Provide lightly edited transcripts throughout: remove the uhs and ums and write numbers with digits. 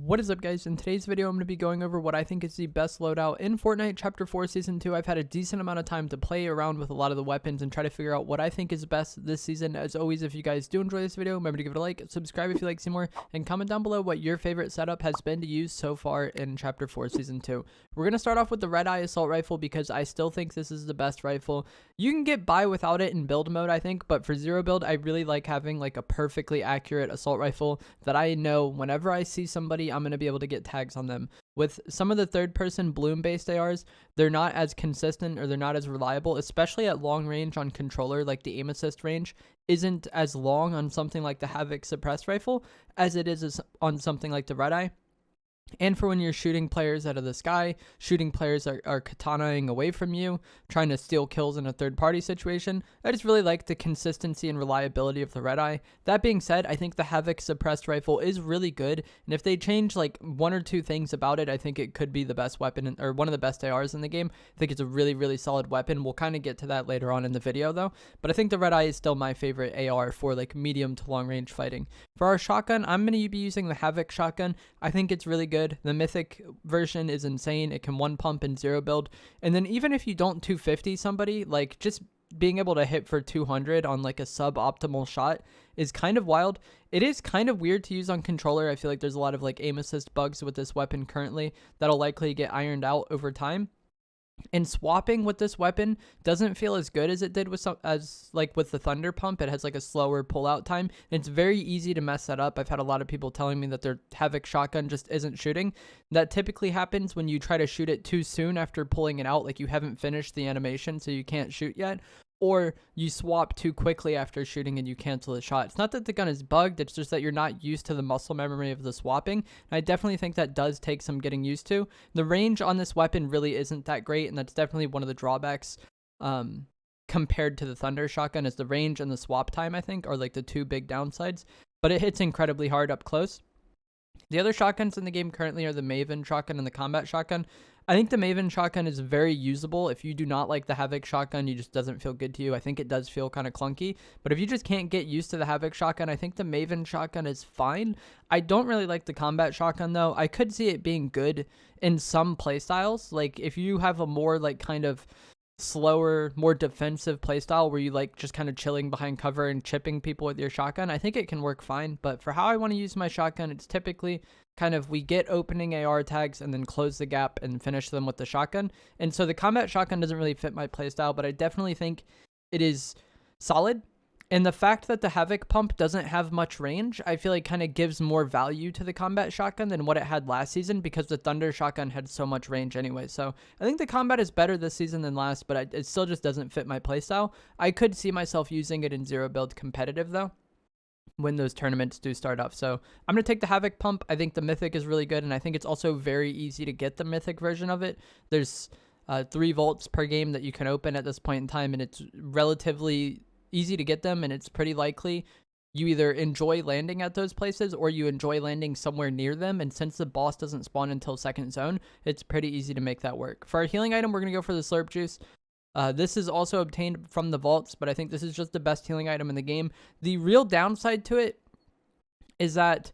What is up, guys? In today's video, I'm going to be going over what I think is the best loadout in Fortnite Chapter 4 Season 2. I've had a decent amount of time to play around with a lot of the weapons and try to figure out what I think is best this season. As always, if you guys do enjoy this video, remember to give it a like, subscribe if you like to see more, and comment down below what your favorite setup has been to use so far in Chapter 4 Season 2. We're going to start off with the Red Eye Assault Rifle because I still think this is the best rifle. You can get by without it in build mode, I think, but for zero build, I really like having like a perfectly accurate assault rifle that I know whenever I see somebody, I'm going to be able to get tags on them. With some of the third-person bloom-based ARs, they're not as consistent or they're not as reliable, especially at long range on controller. Like the aim assist range isn't as long on something like the Havoc suppressed rifle as it is on something like the Red Eye. And for when you're shooting players out of the sky, shooting players are katanaing away from you, trying to steal kills in a third-party situation, I just really like the consistency and reliability of the Red Eye. That being said, I think the Havoc suppressed rifle is really good, and if they change like one or two things about it, I think it could be the best weapon, or one of the best ARs in the game. I think it's a really, really solid weapon. We'll kind of get to that later on in the video, though. But I think the Red Eye is still my favorite AR for like medium to long-range fighting. For our shotgun, I'm going to be using the Havoc shotgun. I think it's really good. The mythic version is insane. It can one pump and zero build. And then even if you don't 250 somebody, like just being able to hit for 200 on like a suboptimal shot is kind of wild. It is kind of weird to use on controller. I feel like there's a lot of like aim assist bugs with this weapon currently that'll likely get ironed out over time. And swapping with this weapon doesn't feel as good as it did with with the Thunder Pump. It has like a slower pullout time, and it's very easy to mess that up. I've had a lot of people telling me that their Havoc shotgun just isn't shooting. That typically happens when you try to shoot it too soon after pulling it out, like you haven't finished the animation, so you can't shoot yet. Or you swap too quickly after shooting and you cancel the shot. It's not that the gun is bugged, it's just that you're not used to the muscle memory of the swapping. And I definitely think that does take some getting used to. The range on this weapon really isn't that great, and that's definitely one of the drawbacks compared to the Thunder shotgun, is the range and the swap time, I think, are like the two big downsides. But it hits incredibly hard up close. The other shotguns in the game currently are the Maven shotgun and the Combat shotgun. I think the Maven shotgun is very usable. If you do not like the Havoc shotgun, it just doesn't feel good to you. I think it does feel kind of clunky. But if you just can't get used to the Havoc shotgun, I think the Maven shotgun is fine. I don't really like the Combat shotgun, though. I could see it being good in some playstyles. Like, if you have a more, like, kind of slower, more defensive playstyle where you like just kind of chilling behind cover and chipping people with your shotgun, I think it can work fine. But for how I want to use my shotgun, it's typically kind of we get opening AR tags and then close the gap and finish them with the shotgun. And so the Combat shotgun doesn't really fit my playstyle, but I definitely think it is solid. And the fact that the Havoc pump doesn't have much range, I feel like kind of gives more value to the Combat shotgun than what it had last season, because the Thunder shotgun had so much range anyway. So I think the Combat is better this season than last, but it still just doesn't fit my playstyle. I could see myself using it in zero build competitive, though, when those tournaments do start up. So I'm going to take the Havoc pump. I think the Mythic is really good, and I think it's also very easy to get the Mythic version of it. There's 3 vaults per game that you can open at this point in time, and it's relatively easy to get them, and it's pretty likely you either enjoy landing at those places or you enjoy landing somewhere near them. And since the boss doesn't spawn until second zone, it's pretty easy to make that work. For our healing item, we're going to go for the Slurp Juice. This is also obtained from the vaults, but I think this is just the best healing item in the game. The real downside to it is that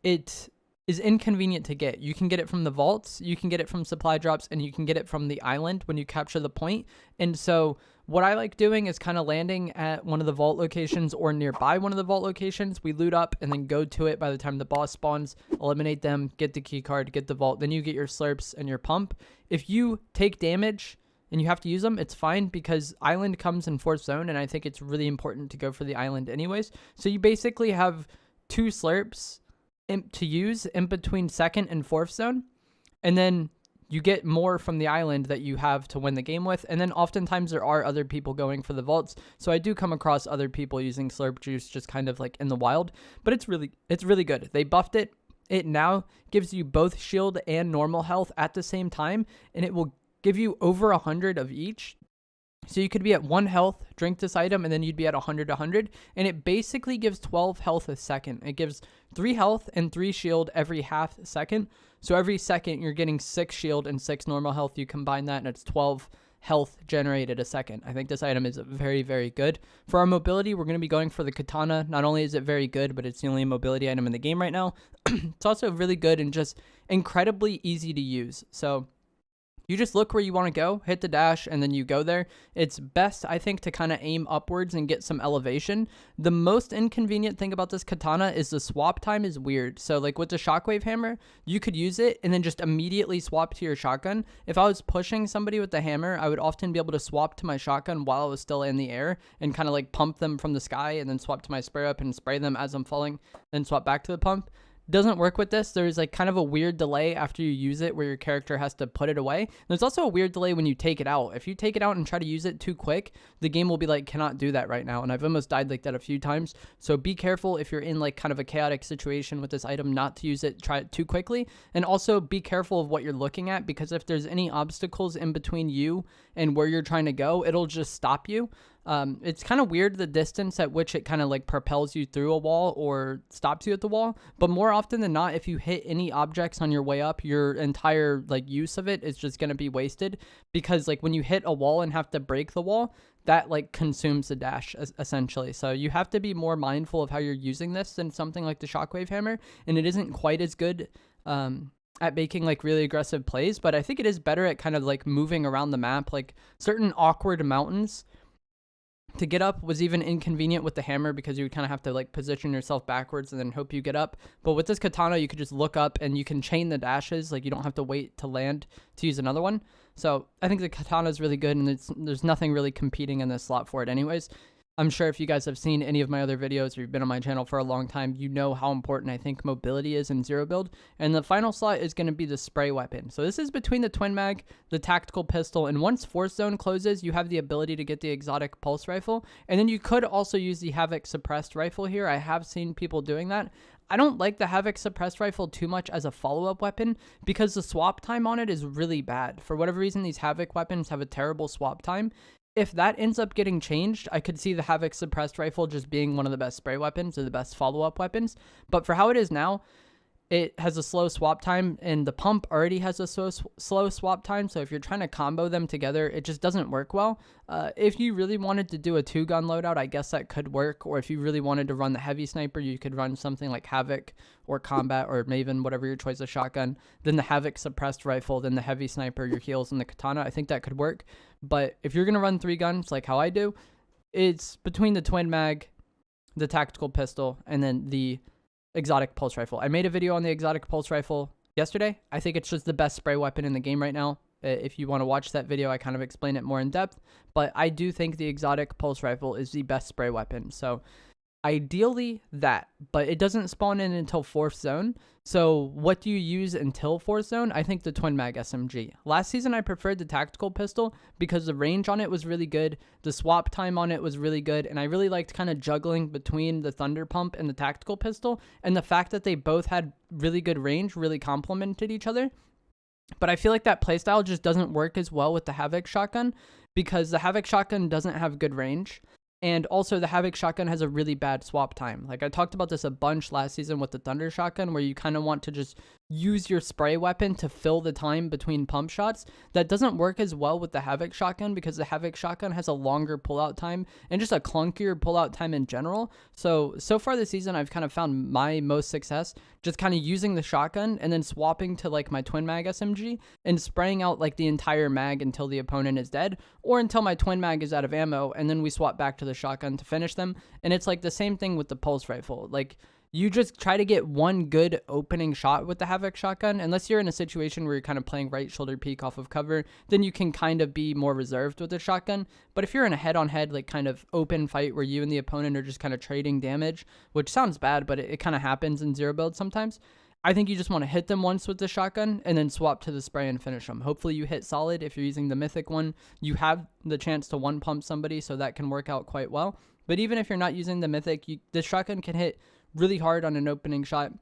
it is inconvenient to get. You can get it from the vaults, you can get it from supply drops, and you can get it from the island when you capture the point. And so what I like doing is kind of landing at one of the vault locations or nearby one of the vault locations. We loot up and then go to it by the time the boss spawns, eliminate them, get the key card, get the vault, then you get your slurps and your pump. If you take damage and you have to use them, it's fine, because island comes in 4th zone, and I think it's really important to go for the island anyways. So you basically have 2 slurps to use in between 2nd and 4th zone, and then you get more from the island that you have to win the game with. And then oftentimes there are other people going for the vaults, so I do come across other people using Slurp Juice just kind of like in the wild, but it's really good. They buffed it. It now gives you both shield and normal health at the same time, and it will give you over 100 of each. So you could be at 1 health, drink this item, and then you'd be at 100, and it basically gives 12 health a second. It gives 3 health and 3 shield every half second. So every second you're getting 6 shield and 6 normal health. You combine that and it's 12 health generated a second. I think this item is very, very good. For our mobility, we're going to be going for the katana. Not only is it very good, but it's the only mobility item in the game right now. It's also really good and just incredibly easy to use. So you just look where you want to go, hit the dash, and then you go there. It's best, I think, to kind of aim upwards and get some elevation. The most inconvenient thing about this katana is the swap time is weird. So like with the shockwave hammer, you could use it and then just immediately swap to your shotgun. If I was pushing somebody with the hammer, I would often be able to swap to my shotgun while I was still in the air and kind of like pump them from the sky and then swap to my spray up and spray them as I'm falling, then swap back to the pump. Doesn't work with this. There's like kind of a weird delay after you use it where your character has to put it away. There's also a weird delay when you take it out. If you take it out and try to use it too quick, the game will be like, cannot do that right now. And I've almost died like that a few times. So be careful if you're in like kind of a chaotic situation with this item, not to use it, try it too quickly. And also be careful of what you're looking at, because if there's any obstacles in between you and where you're trying to go, it'll just stop you. It's kind of weird the distance at which it kind of like propels you through a wall or stops you at the wall, but more often than not, if you hit any objects on your way up, your entire like use of it is just going to be wasted, because like when you hit a wall and have to break the wall, that like consumes the dash essentially. So you have to be more mindful of how you're using this than something like the shockwave hammer, and it isn't quite as good at making like really aggressive plays, but I think it is better at kind of like moving around the map. Like certain awkward mountains to get up was even inconvenient with the hammer, because you would kind of have to like position yourself backwards and then hope you get up. But with this katana, you could just look up and you can chain the dashes. Like you don't have to wait to land to use another one. So I think the katana is really good, and there's nothing really competing in this slot for it anyways. I'm sure if you guys have seen any of my other videos or you've been on my channel for a long time, you know how important I think mobility is in zero build. And the final slot is going to be the spray weapon. So this is between the twin mag, the tactical pistol, and once force zone closes, you have the ability to get the exotic pulse rifle. And then you could also use the havoc suppressed rifle here. I have seen people doing that. I don't like the havoc suppressed rifle too much as a follow-up weapon, because the swap time on it is really bad. For whatever reason, these havoc weapons have a terrible swap time. If that ends up getting changed, I could see the havoc suppressed rifle just being one of the best spray weapons or the best follow-up weapons. But for how it is now, it has a slow swap time, and the pump already has a slow swap time. So if you're trying to combo them together, it just doesn't work well. If you really wanted to do a 2-gun loadout, I guess that could work. Or if you really wanted to run the heavy sniper, you could run something like Havoc or Combat or Maven, whatever your choice of shotgun. Then the Havoc suppressed rifle, then the heavy sniper, your heals, and the katana. I think that could work. But if you're going to run 3 guns like how I do, it's between the twin mag, the tactical pistol, and then the exotic pulse rifle. I made a video on the exotic pulse rifle yesterday. I think it's just the best spray weapon in the game right now. If you want to watch that video, I kind of explain it more in depth, but I do think the exotic pulse rifle is the best spray weapon. So ideally that, but it doesn't spawn in until 4th zone. So what do you use until 4th zone? I think the twin mag SMG. Last season I preferred the tactical pistol because the range on it was really good, the swap time on it was really good, and I really liked kind of juggling between the thunder pump and the tactical pistol, and the fact that they both had really good range really complemented each other. But I feel like that playstyle just doesn't work as well with the Havoc shotgun, because the Havoc shotgun doesn't have good range. And also the Havoc shotgun has a really bad swap time. Like I talked about this a bunch last season with the Thunder shotgun, where you kind of want to just use your spray weapon to fill the time between pump shots. That doesn't work as well with the Havoc shotgun, because the Havoc shotgun has a longer pullout time and just a clunkier pullout time in general. So far this season, I've kind of found my most success just kind of using the shotgun and then swapping to like my twin mag SMG and spraying out like the entire mag until the opponent is dead, or until my twin mag is out of ammo, and then we swap back to the shotgun to finish them. And it's like the same thing with the pulse rifle. Like you just try to get one good opening shot with the Havoc shotgun. Unless you're in a situation where you're kind of playing right shoulder peek off of cover, then you can kind of be more reserved with the shotgun. But if you're in a head-on-head, like kind of open fight where you and the opponent are just kind of trading damage, which sounds bad, but it kind of happens in zero build sometimes, I think you just want to hit them once with the shotgun and then swap to the spray and finish them. Hopefully you hit solid. If you're using the mythic one, you have the chance to one pump somebody, so that can work out quite well. But even if you're not using the mythic, the shotgun can hit really hard on an opening shot.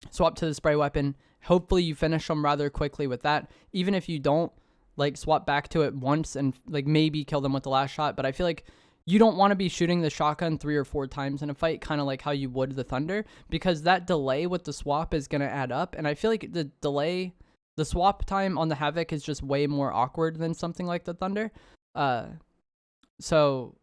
Swap to the spray weapon. Hopefully you finish them rather quickly with that. Even if you don't, like swap back to it once and like maybe kill them with the last shot. But I feel like you don't want to be shooting the shotgun 3 or 4 times in a fight, kind of like how you would the Thunder, because that delay with the swap is going to add up. And I feel like the delay The swap time on the Havoc is just way more awkward than something like the Thunder. So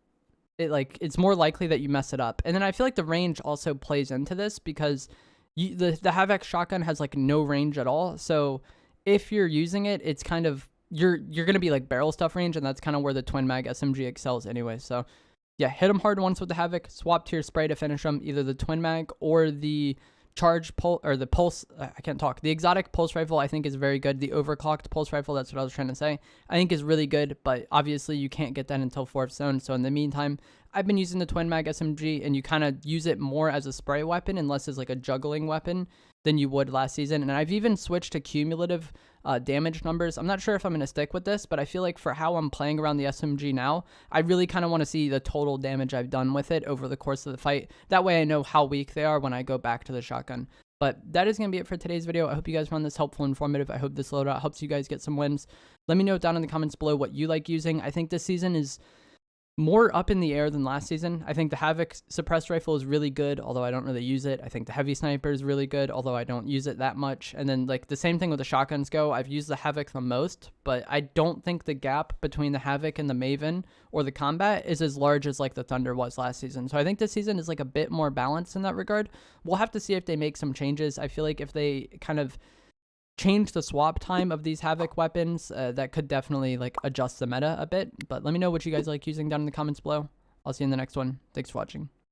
it's more likely that you mess it up. And then I feel like the range also plays into this because the Havoc shotgun has like no range at all. So if you're using it, it's kind of you're gonna be like barrel stuff range, and that's kind of where the twin mag SMG excels anyway. So yeah, hit them hard once with the Havoc, swap to your spray to finish them, either the twin mag or the charge pulse or the pulse. I can't talk. The exotic pulse rifle I think is very good. The overclocked pulse rifle, that's what I was trying to say, I think is really good, but obviously you can't get that until 4th zone. So in the meantime, I've been using the twin mag SMG, and you kind of use it more as a spray weapon unless it's like a juggling weapon than you would last season. And I've even switched to cumulative damage numbers. I'm not sure if I'm going to stick with this, but I feel like for how I'm playing around the SMG now, I really kind of want to see the total damage I've done with it over the course of the fight. That way I know how weak they are when I go back to the shotgun. But that is going to be it for today's video. I hope you guys found this helpful and informative. I hope this loadout helps you guys get some wins. Let me know down in the comments below what you like using. I think this season is more up in the air than last season. I think the Havoc suppressed rifle is really good, although I don't really use it. I think the heavy sniper is really good, although I don't use it that much. And then like the same thing with the shotguns go. I've used the Havoc the most, but I don't think the gap between the Havoc and the Maven or the Combat is as large as like the Thunder was last season. So I think this season is like a bit more balanced in that regard. We'll have to see if they make some changes. I feel like if they kind of change the swap time of these Havoc weapons, that could definitely like adjust the meta a bit. But let me know what you guys like using down in the comments below. I'll see you in the next one. Thanks for watching.